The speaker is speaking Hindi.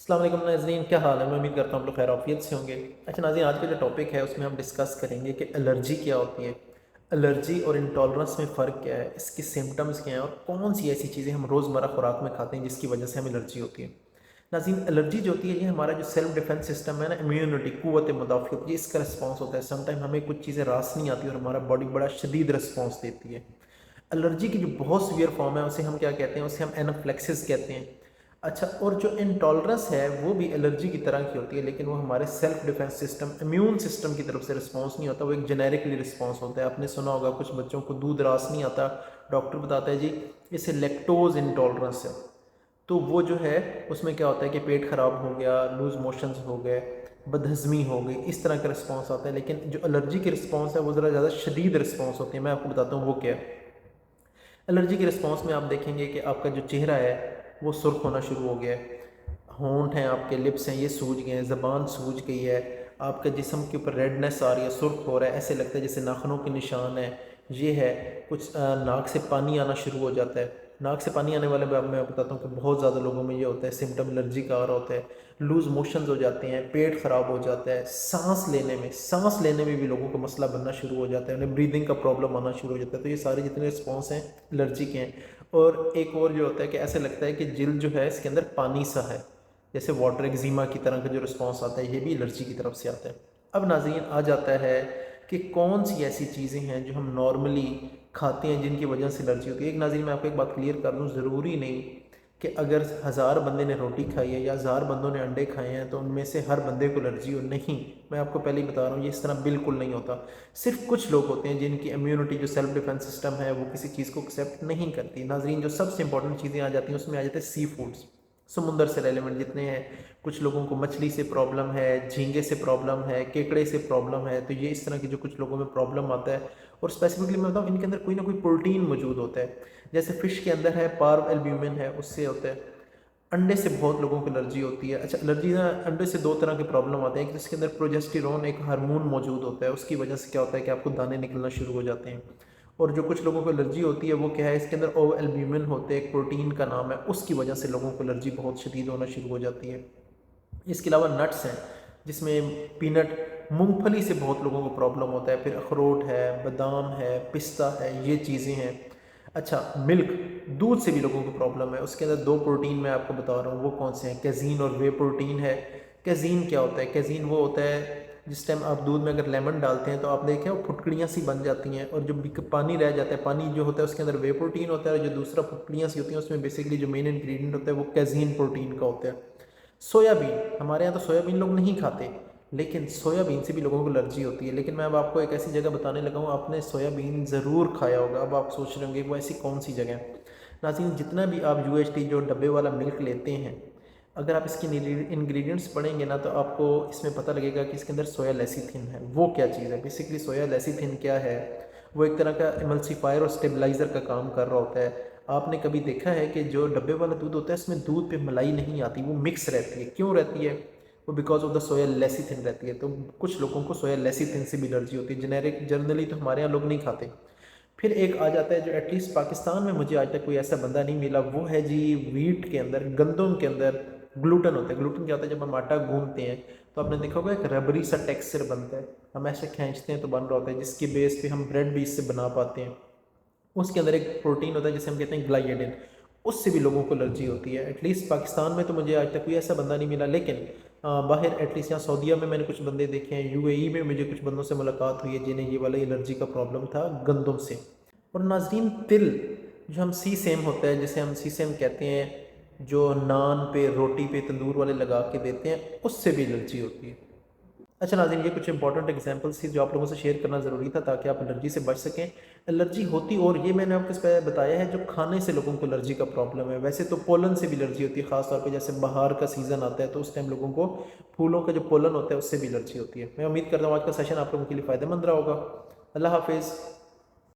अस्सलाम वालेकुम नाज़रीन, क्या हाल है। मैं उम्मीद करता हूँ आप लोग खैर आफियत से होंगे। अच्छा नाज़रीन, आज का जो टॉपिक है उसमें हम डिस्कस करेंगे कि एलर्जी क्या होती है, एलर्जी और इंटॉलरेंस में फ़र्क क्या है, इसके सिम्टम्स क्या हैं और कौन सी ऐसी चीज़ें हम रोज़मर्रा खुराक में खाते हैं जिसकी वजह से हमें एलर्जी होती है। नाज़रीन, एलर्जी जो होती है ये हमारा जो सेल्फ डिफेंस सिस्टम है ना, इम्यूनिटी, क़ुव्वत मुदाफ़ियत, ये इसका रिस्पॉन्स होता है। समटाइम हमें कुछ चीज़ें रास नहीं आती और हमारा बॉडी बड़ा शदीद रिस्पॉन्स देती है। एलर्जी की जो बहुत सीवियर फॉर्म है उसे हम क्या कहते हैं, उसे हम एनाफ्लेक्सिस कहते हैं। अच्छा, और जो इंटॉलरेंस है वो भी एलर्जी की तरह की होती है, लेकिन वो हमारे self defence system, immune system की तरफ से रिस्पॉन्स नहीं होता, वो एक जेनेरिकली रिस्पॉन्स होता है। आपने सुना होगा कुछ बच्चों को दूध रास नहीं आता, डॉक्टर बताता है जी इसे लैक्टोज इंटॉलरेंस है। तो वो जो है उसमें क्या होता है कि पेट ख़राब हो गया, लूज़ मोशंस हो गए, बदहज़मी हो गई, इस तरह का रिस्पॉन्स आता है। लेकिन जो एलर्जी की रिस्पॉन्स है वो ज़रा ज़्यादा शदीद रिस्पॉन्स होती है। मैं आपको बताता हूँ वो क्या है। एलर्जी के रिस्पॉन्स में आप देखेंगे कि आपका जो चेहरा है वो सुर्ख होना शुरू हो गया है, होंठ हैं आपके, लिप्स हैं ये सूज गए हैं, ज़बान सूज गई है, आपके जिस्म के ऊपर रेडनेस आ रही है, सुर्ख हो रहा है, ऐसे लगता है जैसे नाखूनों के निशान है। ये है कुछ नाक से पानी आना शुरू हो जाता है। नाक से पानी आने वाले मैं बताता हूँ कि बहुत ज़्यादा लोगों में ये होता है, सिम्टम एलर्जी का आ रहा होता है। लूज़ मोशंस हो जाते हैं, पेट ख़राब हो जाता है, सांस लेने में भी लोगों को मसला बनना शुरू हो जाता है, उन्हें ब्रीदिंग का प्रॉब्लम आना शुरू हो जाता है। तो ये सारे जितने रिस्पॉन्स हैं एलर्जी के हैं। और एक और जो होता है कि ऐसे लगता है कि जिल्द जो है इसके अंदर पानी सा है, जैसे वाटर एक्जिमा की तरह का जो रिस्पॉन्स आता है, ये भी एलर्जी की तरफ से आता है। अब नाज़रीन आ जाता है कि कौन सी ऐसी चीज़ें हैं जो हम नॉर्मली खाते हैं जिनकी वजह से एलर्जी होती है। एक नाज़रीन मैं आपको एक बात क्लियर कर दूँ, ज़रूरी नहीं कि अगर 1000 बंदे ने रोटी खाई है या 1000 बंदों ने अंडे खाए हैं तो उनमें से हर बंदे को एलर्जी हो, नहीं। मैं आपको पहले ही बता रहा हूँ ये इस तरह बिल्कुल नहीं होता। सिर्फ कुछ लोग होते हैं जिनकी इम्यूनिटी, जो सेल्फ डिफेंस सिस्टम है, वो किसी चीज़ को एक्सेप्ट नहीं करती। नाजरीन, जो सबसे इंपॉर्टेंट चीज़ें आ जाती हैं उसमें आ जाते हैं सी फूड्स, समुंदर से रेलिवेंट जितने हैं। कुछ लोगों को मछली से प्रॉब्लम है, झींगे से प्रॉब्लम है, केकड़े से प्रॉब्लम है, तो ये इस तरह की जो कुछ लोगों में प्रॉब्लम आता है। और स्पेसिफिकली मैं बताऊँ, इनके अंदर कोई ना कोई प्रोटीन मौजूद होता है। जैसे फ़िश के अंदर है पार्व एल्ब्यूमिन है, उससे होता है। अंडे से बहुत लोगों को एलर्जी होती है। अच्छा, एलर्जी ना अंडे से दो तरह के प्रॉब्लम आते हैं कि जिसके अंदर प्रोजेस्टेरोन एक हार्मोन मौजूद होता है, उसकी वजह से क्या होता है कि आपको दाने निकलना शुरू हो जाते हैं। और जो कुछ लोगों को एलर्जी होती है वो क्या है, इसके अंदर ओ एल्ब्यूमिन होते हैं, एक प्रोटीन का नाम है, उसकी वजह से लोगों को एलर्जी बहुत शदीद होना शुरू हो जाती है। इसके अलावा नट्स हैं जिसमें पीनट, मूंगफली से बहुत लोगों को प्रॉब्लम होता है। फिर अखरोट है, बादाम है, पिस्ता है, ये चीज़ें हैं। अच्छा, मिल्क, दूध से भी लोगों को प्रॉब्लम है। उसके अंदर दो प्रोटीन मैं आपको बता रहा हूँ, वो कौन से हैं, कैज़ीन और वे प्रोटीन है। कैज़ीन क्या होता है, कैज़ीन वो होता है जिस टाइम आप दूध में अगर लेमन डालते हैं तो आप देखें वो फुटकड़ियाँ सी बन जाती हैं, और जो पानी रह जाता है, पानी जो होता है उसके अंदर वे प्रोटीन होता है, और जो दूसरा फुटकड़ियाँ सी होती हैं उसमें बेसिकली जो मेन इंग्रेडिएंट होता है वो कैज़ीन प्रोटीन का होता है। सोयाबीन, हमारे यहाँ तो सोयाबीन लोग नहीं खाते, लेकिन सोयाबीन से भी लोगों को एलर्जी होती है। लेकिन मैं अब आपको एक ऐसी जगह बताने लगा हूँ, आपने सोयाबीन ज़रूर खाया होगा। अब आप सोच रहे होंगे वो ऐसी कौन सी जगह है। नाज़रीन, जितना भी आप यूएचटी जो डब्बे वाला मिल्क लेते हैं, अगर आप इसके इंग्रेडिएंट्स पढ़ेंगे ना तो आपको इसमें पता लगेगा कि इसके अंदर सोया लेसिथिन है। वो क्या चीज़ है, बेसिकली सोया लेसिथिन क्या है, वो एक तरह का एमल्सीफायर और स्टेबलाइज़र का काम कर रहा होता है। आपने कभी देखा है कि जो डब्बे वाला दूध होता है इसमें दूध पे मलाई नहीं आती, वो मिक्स रहती है। क्यों रहती है? वो because of the soya lecithin रहती है। तो कुछ लोगों को सोया लेसिथिन से भी एलर्जी होती है। जेनेरिक जनरली तो हमारे यहाँ लोग नहीं खाते। फिर एक आ जाता है जो एटलीस्ट पाकिस्तान में मुझे आज तक कोई ऐसा बंदा नहीं मिला, वो है जी वीट के अंदर, गंदम के अंदर ग्लूटन होता है। ग्लूटन क्या होता है, जब हम आटा गूंथते हैं तो आपने देखा होगा एक रबरी सा टेक्सचर बनता है, हम ऐसे खींचते हैं तो बन रहा होता है, जिसकी बेस पे हम ब्रेड भी इससे बना पाते हैं। उसके अंदर एक प्रोटीन होता है जिसे हम कहते हैं ग्लाइएडिन, उससे भी लोगों को एलर्जी होती है। एटलीस्ट पाकिस्तान में तो मुझे आज तक कोई ऐसा बंदा नहीं मिला, लेकिन बाहर एटलीस्ट यहाँ सऊदीया में मैंने कुछ बंदे देखे हैं, यूएई में मुझे कुछ बंदों से मुलाकात हुई है जिन्हें ये वाला एलर्जी का प्रॉब्लम था गंदम से। और नाजरीन, तिल, जो हम सी सेम होता है, जिसे हम सी सेम कहते हैं, जो नान पे, रोटी पे, तंदूर वाले लगा के देते हैं, उससे भी एलर्जी होती है। अच्छा नाज़रीन, ये कुछ इंपॉर्टेंट एग्जांपल्स थी जो आप लोगों से शेयर करना ज़रूरी था ताकि आप एलर्जी से बच सकें। एलर्जी होती, और ये मैंने आपको इस पर बताया है जो खाने से लोगों को एलर्जी का प्रॉब्लम है। वैसे तो पोलन से भी एलर्जी होती है, ख़ासतौर पे जैसे बाहर का सीज़न आता है तो उस टाइम लोगों को फूलों का जो पोलन होता है उससे भी एलर्जी होती है। मैं उम्मीद करता हूँ आज का सेशन आप लोगों के लिए फ़ायदेमंद रहा होगा। अल्लाह हाफिज़।